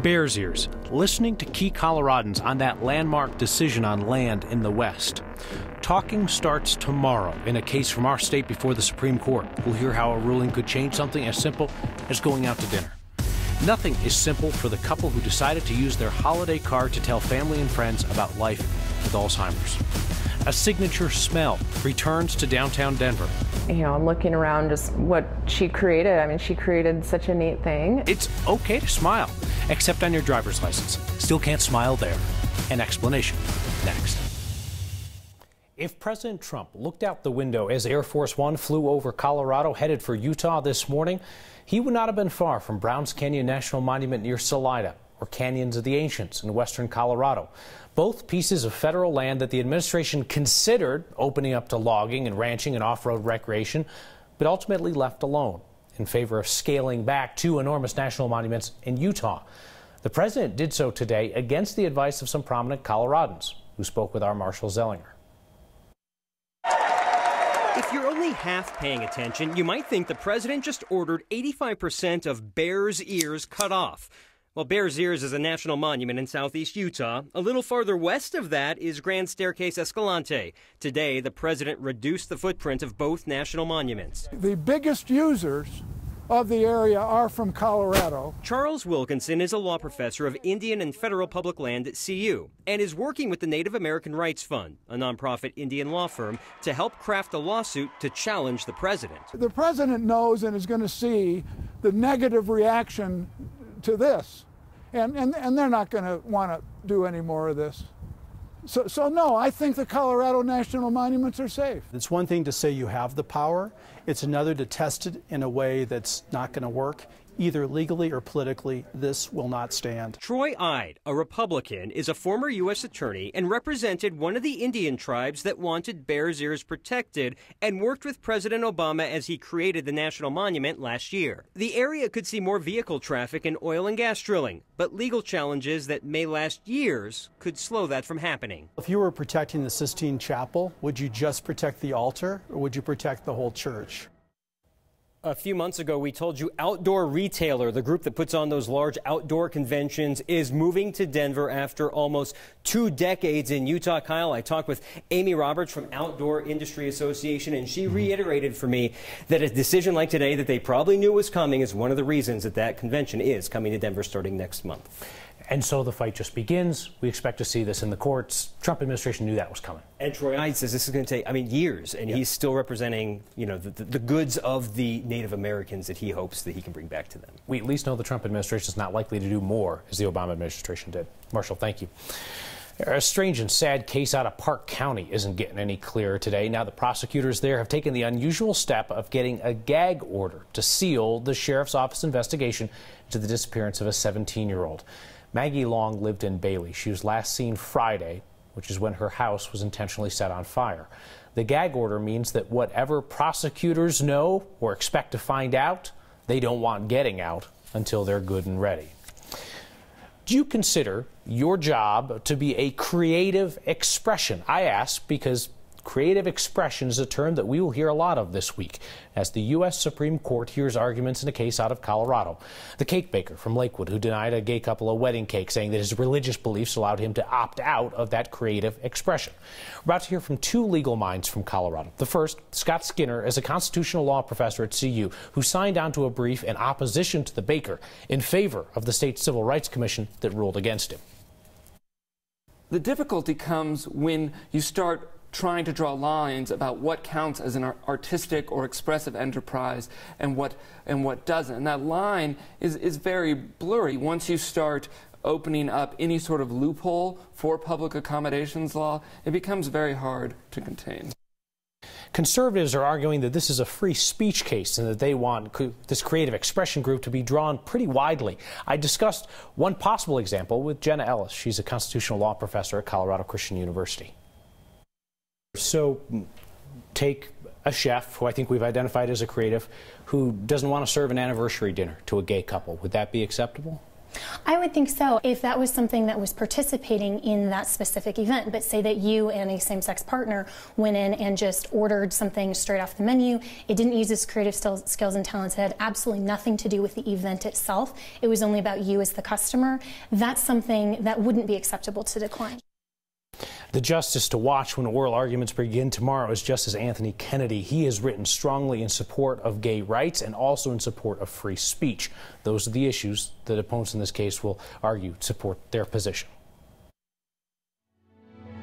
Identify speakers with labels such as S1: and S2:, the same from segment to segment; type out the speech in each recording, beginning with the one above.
S1: Bears Ears, listening to key Coloradans on that landmark decision on land in the West. Talking starts tomorrow in a case from our state before the Supreme Court. We'll hear how a ruling could change something as simple as going out to dinner. Nothing is simple for the couple who decided to use their holiday card to tell family and friends about life with Alzheimer's. A signature smell returns to downtown Denver.
S2: You know, I'm looking around just what she created. I mean, she created such a neat thing.
S1: It's okay to smile, except on your driver's license. Still can't smile there. An explanation next. If President Trump looked out the window as Air Force One flew over Colorado headed for Utah this morning, he would not have been far from Browns Canyon National Monument near Salida or Canyons of the Ancients in western Colorado. Both pieces of federal land that the administration considered opening up to logging and ranching and off-road recreation, but ultimately left alone in favor of scaling back two enormous national monuments in Utah. The president did so today against the advice of some prominent Coloradans who spoke with our Marshall Zellinger.
S3: If you're only half paying attention, you might think the president just ordered 85% of Bears Ears cut off. Well, Bears Ears is a national monument in southeast Utah. A little farther west of that is Grand Staircase Escalante. Today, the president reduced the footprint of both national monuments.
S4: The biggest users of the area are from Colorado.
S3: Charles Wilkinson is a law professor of Indian and federal public land at CU and is working with the Native American Rights Fund, a nonprofit Indian law firm, to help craft a lawsuit to challenge the president.
S4: The president knows and is going to see the negative reaction to this. And they're not going to want to do any more of this. So no, I think the Colorado National Monuments are safe.
S5: It's one thing to say you have the power. It's another to test it in a way that's not going to work. Either legally or politically, this will not stand.
S3: Troy Ide, a Republican, is a former U.S. attorney and represented one of the Indian tribes that wanted Bears Ears protected and worked with President Obama as he created the national monument last year. The area could see more vehicle traffic and oil and gas drilling, but legal challenges that may last years could slow that from happening.
S5: If you were protecting the Sistine Chapel, would you just protect the altar or would you protect the whole church?
S3: A few months ago, we told you Outdoor Retailer, the group that puts on those large outdoor conventions, is moving to Denver after almost 2 decades in Utah. Kyle, I talked with Amy Roberts from Outdoor Industry Association, and she reiterated for me that a decision like today that they probably knew was coming is one of the reasons that that convention is coming to Denver starting next month.
S1: And so the fight just begins. We expect to see this in the courts. Trump administration knew that was coming.
S3: And Troy Ide says this is going to take, years, and he's still representing, the goods of the Native Americans that he hopes that he can bring back to them.
S1: We at least know the Trump administration is not likely to do more as the Obama administration did. Marshall, thank you. A strange and sad case out of Park County isn't getting any clearer today. Now the prosecutors there have taken the unusual step of getting a gag order to seal the sheriff's office investigation into the disappearance of a 17-year-old. Maggie Long lived in Bailey. She was last seen Friday, which is when her house was intentionally set on fire. The gag order means that whatever prosecutors know or expect to find out, they don't want getting out until they're good and ready. Do you consider your job to be a creative expression? I ask because creative expression is a term that we will hear a lot of this week as the U.S. Supreme Court hears arguments in a case out of Colorado. The cake baker from Lakewood who denied a gay couple a wedding cake, saying that his religious beliefs allowed him to opt out of that creative expression. We're about to hear from two legal minds from Colorado. The first, Scott Skinner, is a constitutional law professor at CU who signed on to a brief in opposition to the baker in favor of the state Civil Rights Commission that ruled against him.
S6: The difficulty comes when you start trying to draw lines about what counts as an artistic or expressive enterprise and what doesn't. And that line is very blurry. Once you start opening up any sort of loophole for public accommodations law, it becomes very hard to contain.
S1: Conservatives are arguing that this is a free speech case and that they want this creative expression group to be drawn pretty widely. I discussed one possible example with Jenna Ellis. She's a constitutional law professor at Colorado Christian University. So take a chef who I think we've identified as a creative who doesn't want to serve an anniversary dinner to a gay couple. Would that be acceptable?
S7: I would think so if that was something that was participating in that specific event. But say that you and a same-sex partner went in and just ordered something straight off the menu. It didn't use its creative skills and talents. It had absolutely nothing to do with the event itself. It was only about you as the customer. That's something that wouldn't be acceptable to decline.
S1: The justice to watch when oral arguments begin tomorrow is Justice Anthony Kennedy. He has written strongly in support of gay rights and also in support of free speech. Those are the issues that opponents in this case will argue support their position.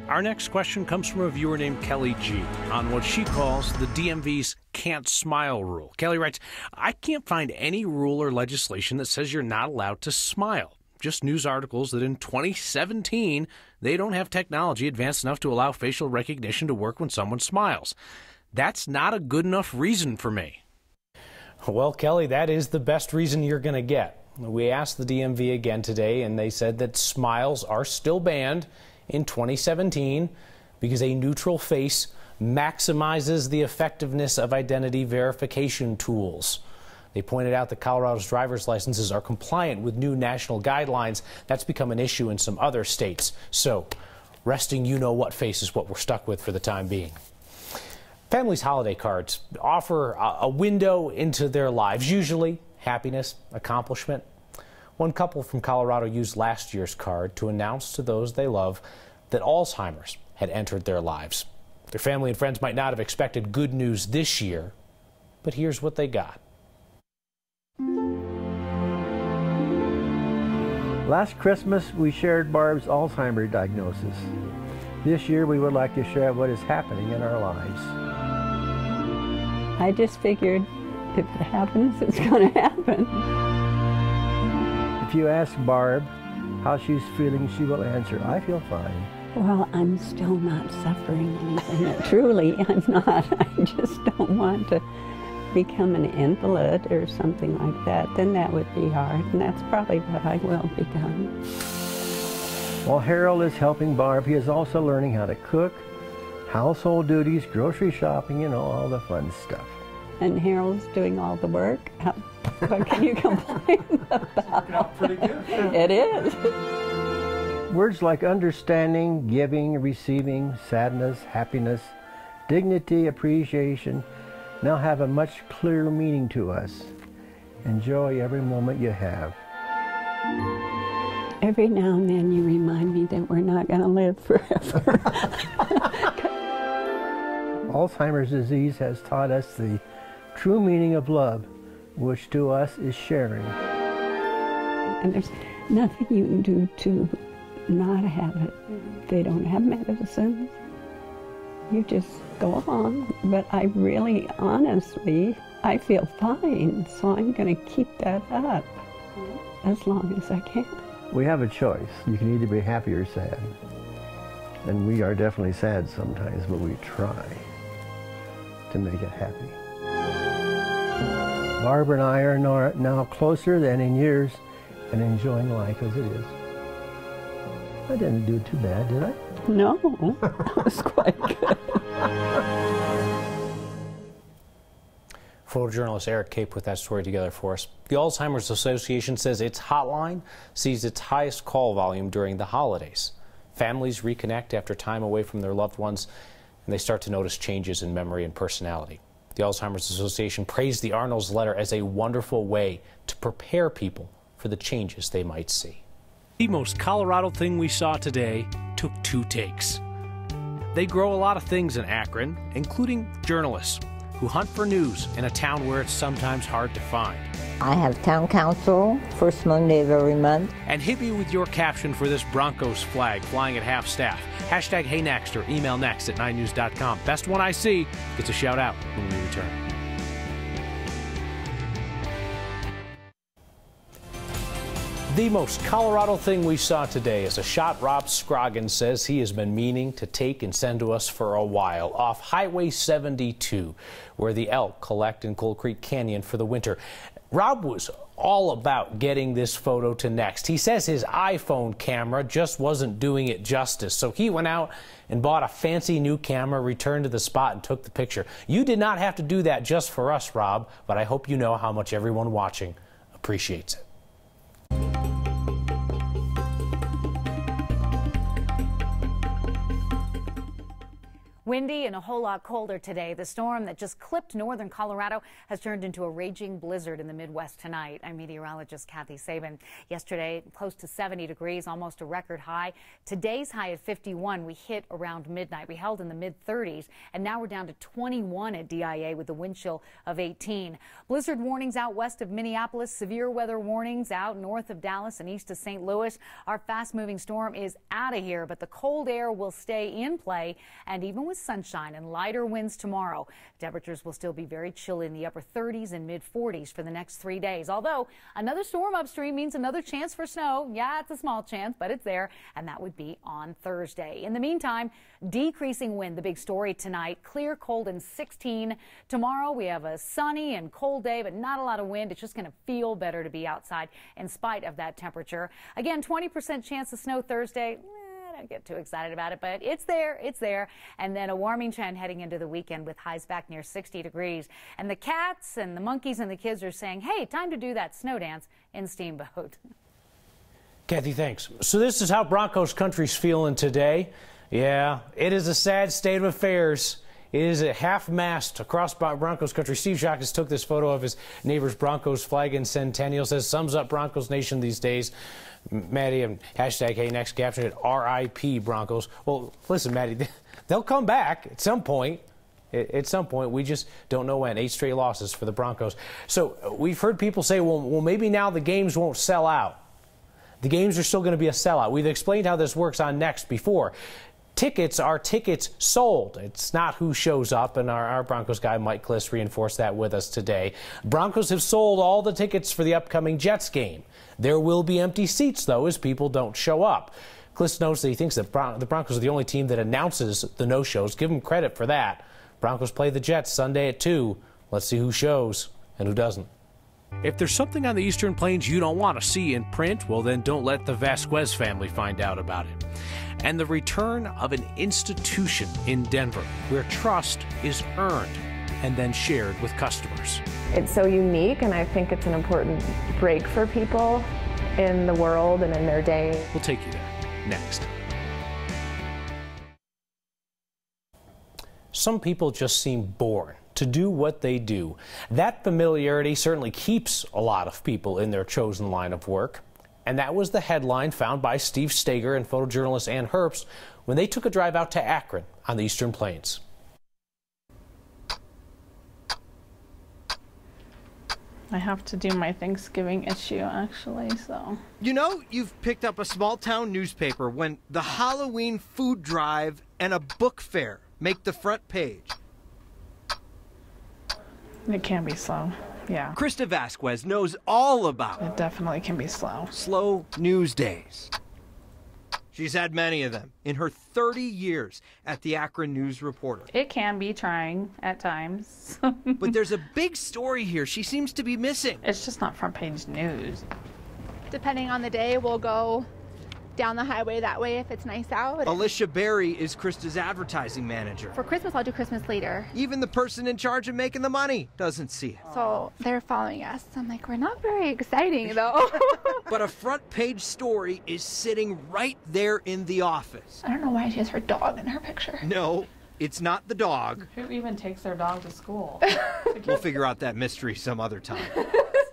S1: Our next question comes from a viewer named Kelly G. on what she calls the DMV's can't smile rule. Kelly writes, I can't find any rule or legislation that says you're not allowed to smile. Just news articles that in 2017, they don't have technology advanced enough to allow facial recognition to work when someone smiles. That's not a good enough reason for me. Well, Kelly, that is the best reason you're going to get. We asked the DMV again today, and they said that smiles are still banned in 2017 because a neutral face maximizes the effectiveness of identity verification tools. They pointed out that Colorado's driver's licenses are compliant with new national guidelines. That's become an issue in some other states. So, resting you-know-what face is what we're stuck with for the time being. Families' holiday cards offer a window into their lives, usually happiness, accomplishment. One couple from Colorado used last year's card to announce to those they love that Alzheimer's had entered their lives. Their family and friends might not have expected good news this year, but here's what they got.
S8: Last Christmas, we shared Barb's Alzheimer's diagnosis. This year, we would like to share what is happening in our lives.
S9: I just figured if it happens, it's going to happen.
S8: If you ask Barb how she's feeling, she will answer, I feel fine.
S9: Well, I'm still not suffering anything. Truly, I'm not. I just don't want to become an invalid or something like that. Then that would be hard, and that's probably what I will become.
S8: While Harold is helping Barb, he is also learning how to cook, household duties, grocery shopping, you know, all the fun stuff.
S9: And Harold's doing all the work. What can you complain about?
S8: It's working out pretty good.
S9: It is.
S8: Words like understanding, giving, receiving, sadness, happiness, dignity, appreciation now have a much clearer meaning to us. Enjoy every moment you have.
S9: Every now and then you remind me that we're not going to live forever.
S8: Alzheimer's disease has taught us the true meaning of love, which to us is sharing.
S9: And there's nothing you can do to not have it. They don't have medicines. You just go on. But I really, honestly, I feel fine. So I'm going to keep that up as long as I can.
S8: We have a choice. You can either be happy or sad. And we are definitely sad sometimes, but we try to make it happy. Barbara and I are now closer than in years and enjoying life as it is. I didn't do too bad, did I?
S9: No, that was quite good.
S1: Photojournalist Eric Kay put that story together for us. The Alzheimer's Association says its hotline sees its highest call volume during the holidays. Families reconnect after time away from their loved ones, and they start to notice changes in memory and personality. The Alzheimer's Association praised the Arnolds letter as a wonderful way to prepare people for the changes they might see. The most Colorado thing we saw today took 2 takes. They grow a lot of things in Akron, including journalists who hunt for news in a town where it's sometimes hard to find.
S10: I have town council, first Monday of every month.
S1: And hit me with your caption for this Broncos flag flying at half staff. Hashtag HeyNext or email next@9news.com. Best one I see gets a shout out when we return. The most Colorado thing we saw today is a shot Rob Scroggins says he has been meaning to take and send to us for a while off Highway 72, where the elk collect in Cold Creek Canyon for the winter. Rob was all about getting this photo to Next. He says his iPhone camera just wasn't doing it justice, so he went out and bought a fancy new camera, returned to the spot, and took the picture. You did not have to do that just for us, Rob, but I hope you know how much everyone watching appreciates it.
S11: Windy and a whole lot colder today. The storm that just clipped northern Colorado has turned into a raging blizzard in the Midwest tonight. I'm meteorologist Kathy Sabin. Yesterday, close to 70 degrees, almost a record high. Today's high at 51. We hit around midnight. We held in the mid-30s, and now we're down to 21 at DIA with a wind chill of 18. Blizzard warnings out west of Minneapolis. Severe weather warnings out north of Dallas and east of St. Louis. Our fast-moving storm is out of here, but the cold air will stay in play, and even with sunshine and lighter winds tomorrow, temperatures will still be very chilly in the upper 30s and mid 40s for the next 3 days. Although another storm upstream means another chance for snow. Yeah, it's a small chance, but it's there, and that would be on Thursday. In the meantime, decreasing wind, the big story tonight. Clear, cold, and 16. Tomorrow we have a sunny and cold day, but not a lot of wind. It's just going to feel better to be outside in spite of that temperature. Again, 20% chance of snow Thursday. Don't get too excited about it, but it's there. And then a warming trend heading into the weekend with highs back near 60 degrees. And the cats and the monkeys and the kids are saying, hey, time to do that snow dance in Steamboat.
S1: Kathy, thanks. So this is how Broncos country's feeling today. Yeah, it is a sad state of affairs. It is a half-mast across Broncos country. Steve Jacques took this photo of his neighbor's Broncos flag in Centennial. Says, sums up Broncos Nation these days. Maddie, and hashtag Hey Next captioned it, RIP Broncos. Well, listen, Maddie, they'll come back at some point. At some point, we just don't know when. 8 straight losses for the Broncos. So we've heard people say, well, maybe now the games won't sell out. The games are still going to be a sellout. We've explained how this works on Next before. Tickets are tickets sold. It's not who shows up, and our Broncos guy Mike Kliss reinforced that with us today. Broncos have sold all the tickets for the upcoming Jets game. There will be empty seats, though, as people don't show up. Kliss notes that he thinks that the Broncos are the only team that announces the no-shows. Give them credit for that. Broncos play the Jets Sunday at 2. Let's see who shows and who doesn't. If there's something on the Eastern Plains you don't want to see in print, well, then don't let the Vasquez family find out about it. And the return of an institution in Denver where trust is earned and then shared with customers.
S2: It's so unique, and I think it's an important break for people in the world and in their day.
S1: We'll take you there next. Some people just seem born to do what they do. That familiarity certainly keeps a lot of people in their chosen line of work. And that was the headline found by Steve Steger and photojournalist Ann Herbst when they took a drive out to Akron on the Eastern Plains.
S12: I have to do my Thanksgiving issue, actually, so.
S13: You know, you've picked up a small-town newspaper when the Halloween food drive and a book fair make the front page.
S12: It can be slow, yeah.
S13: Krista Vasquez knows all about
S12: it. It definitely can be slow.
S13: Slow news days. She's had many of them in her 30 years at the Akron News Reporter.
S12: It can be trying at times.
S13: But there's a big story here she seems to be missing.
S12: It's just not front page news.
S14: Depending on the day, we'll go down the highway that way if it's nice out.
S13: Alicia Berry is Krista's advertising manager.
S14: For Christmas, I'll do Christmas later.
S13: Even the person in charge of making the money doesn't see it.
S14: So they're following us. I'm like, we're not very exciting, though.
S13: But a front page story is sitting right there in the office.
S14: I don't know why she has her dog in her picture.
S13: No, it's not the dog.
S12: Who even takes their dog to school?
S13: We'll figure out that mystery some other time.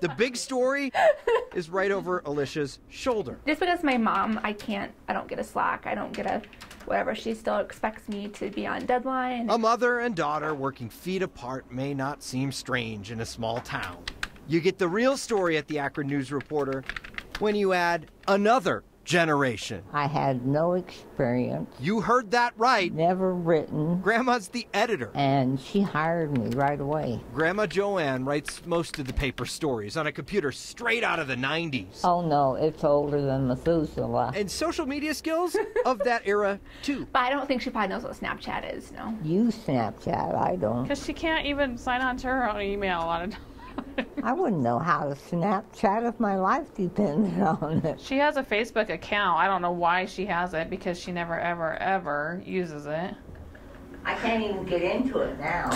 S13: The big story is right over Alicia's shoulder.
S14: Just because my mom, I don't get a Slack, I don't get a whatever. She still expects me to be on deadline.
S13: A mother and daughter working feet apart may not seem strange in a small town. You get the real story at the Akron News Reporter when you add another generation.
S10: I had no experience.
S13: You heard that right.
S10: Never written.
S13: Grandma's the editor.
S10: And she hired me right away.
S13: Grandma Joanne writes most of the paper stories on a computer straight out of the 90s.
S10: Oh no, it's older than Methuselah.
S13: And social media skills of that era too.
S14: But I don't think she probably knows what Snapchat is, no.
S10: You Snapchat, I don't.
S12: Because she can't even sign on to her own email a lot of times.
S10: I wouldn't know how to Snapchat if my life depended on it.
S12: She has a Facebook account. I don't know why she has it, because she never, ever, ever uses it.
S10: I can't even get into it now.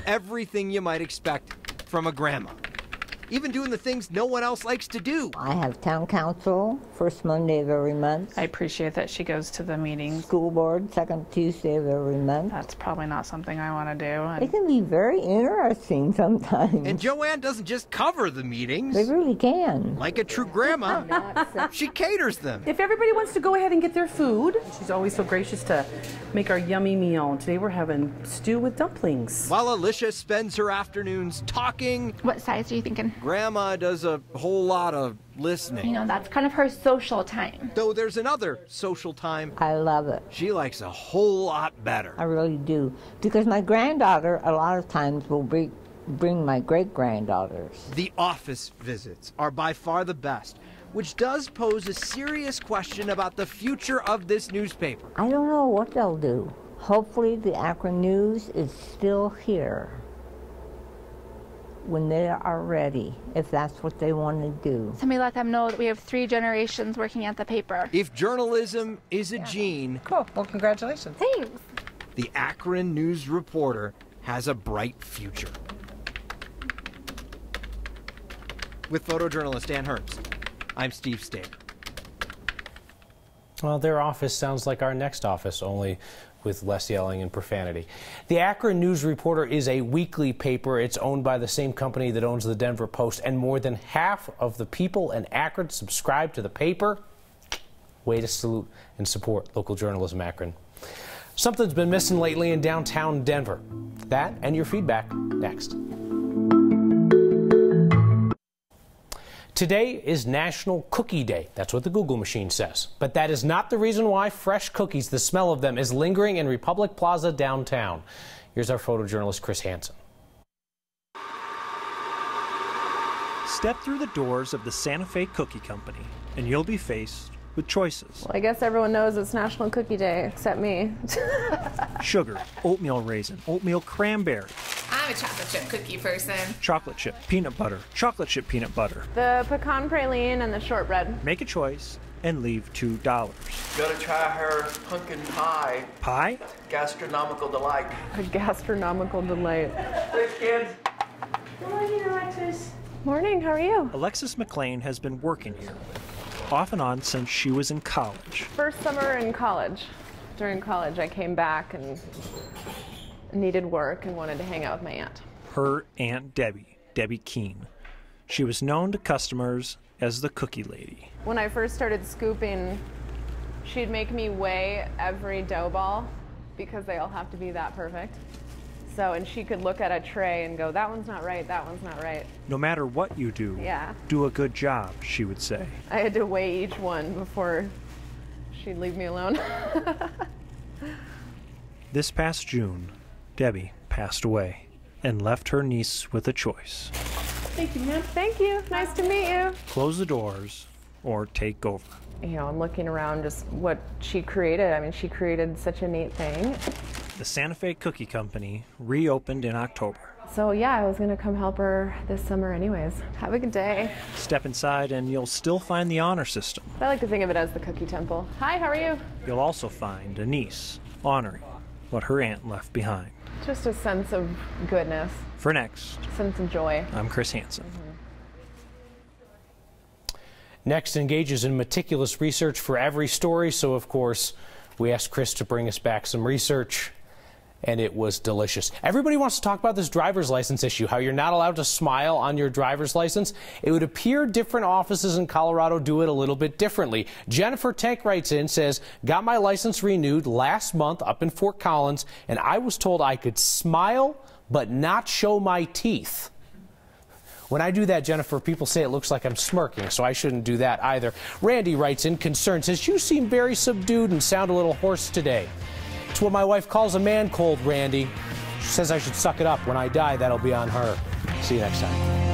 S13: Everything you might expect from a grandma. even doing the things no one else likes to do.
S10: I have town council, first Monday of every month.
S12: I appreciate that she goes to the meetings.
S10: School board, second Tuesday of every month.
S12: That's probably not something I want to do.
S10: It can be very interesting sometimes.
S13: And Joanne doesn't just cover the meetings.
S10: They really can.
S13: Like a true grandma, she caters them.
S15: If everybody wants to go ahead and get their food, she's always so gracious to make our yummy meal. Today we're having stew with dumplings.
S13: While Alicia spends her afternoons talking.
S14: What size are you thinking?
S13: Grandma does a whole lot of listening.
S14: You know, that's kind of her social time.
S13: Though there's another social time.
S10: I love it.
S13: She likes a whole lot better.
S10: I really do. Because my granddaughter, a lot of times, will bring my great-granddaughters.
S13: The office visits are by far the best, which does pose a serious question about the future of this newspaper.
S10: I don't know what they'll do. Hopefully the Akron News is still here when they are ready, if that's what they want to do.
S14: Somebody let them know that we have 3 generations working at the paper.
S13: If journalism is a gene...
S15: Cool. Well, congratulations.
S14: Thanks.
S13: The Akron News Reporter has a bright future. With photojournalist Dan Herbst, I'm Steve Stater.
S1: Well, their office sounds like our next office, only with less yelling and profanity. The Akron News Reporter is a weekly paper. It's owned by the same company that owns the Denver Post, and more than half of the people in Akron subscribe to the paper. Way to salute and support local journalism, Akron. Something's been missing lately in downtown Denver. That and your feedback next. Today is National Cookie Day. That's what the Google machine says. But that is not the reason why fresh cookies, the smell of them, is lingering in Republic Plaza downtown. Here's our photojournalist, Chris Hansen.
S16: Step through the doors of the Santa Fe Cookie Company, and you'll be faced with choices.
S2: Well, I guess everyone knows it's National Cookie Day, except me.
S16: Sugar, oatmeal raisin, oatmeal cranberry.
S17: I'm a chocolate chip cookie person.
S16: Chocolate chip peanut butter, chocolate chip peanut butter.
S2: The pecan praline and the shortbread.
S16: Make a choice and leave $2.
S18: Gotta try her pumpkin pie.
S16: Pie?
S18: Gastronomical delight.
S2: A gastronomical delight.
S18: Thanks, kids.
S2: Good morning, Alexis. Morning, how are you?
S16: Alexis McLean has been working here, off and on since she was in college.
S2: First summer in college. During college, I came back and needed work and wanted to hang out with my aunt.
S16: Her Aunt Debbie, Debbie Keene. She was known to customers as the Cookie Lady.
S2: When I first started scooping, she'd make me weigh every dough ball because they all have to be that perfect. So, and she could look at a tray and go, that one's not right, that one's not right.
S16: No matter what you do,
S2: yeah,
S16: do a good job, she would say.
S2: I had to weigh each one before she'd leave me alone.
S16: This past June, Debbie passed away and left her niece with a choice.
S2: Thank you, ma'am. Thank you. Nice to meet you.
S16: Close the doors or take over.
S2: You know, I'm looking around just what she created. I mean, she created such a neat thing.
S16: The Santa Fe Cookie Company reopened in October.
S2: So yeah, I was gonna come help her this summer anyways. Have a good day.
S16: Step inside and you'll still find the honor system.
S2: I like to think of it as the cookie temple. Hi, how are you?
S16: You'll also find a niece honoring what her aunt left behind.
S2: Just a sense of goodness.
S16: For next,
S2: a sense of joy.
S16: I'm Chris Hansen.
S1: Next engages in meticulous research for every story, so of course we asked Chris to bring us back some research, and it was delicious. Everybody wants to talk about this driver's license issue, how you're not allowed to smile on your driver's license. It would appear different offices in Colorado do it a little bit differently. Jennifer Tank writes in, says, got my license renewed last month up in Fort Collins, and I was told I could smile but not show my teeth. When I do that, Jennifer, people say it looks like I'm smirking, so I shouldn't do that either. Randy writes in, concerned, says, you seem very subdued and sound a little hoarse today. It's what my wife calls a man cold, Randy. She says I should suck it up. When I die, that'll be on her. See you next time.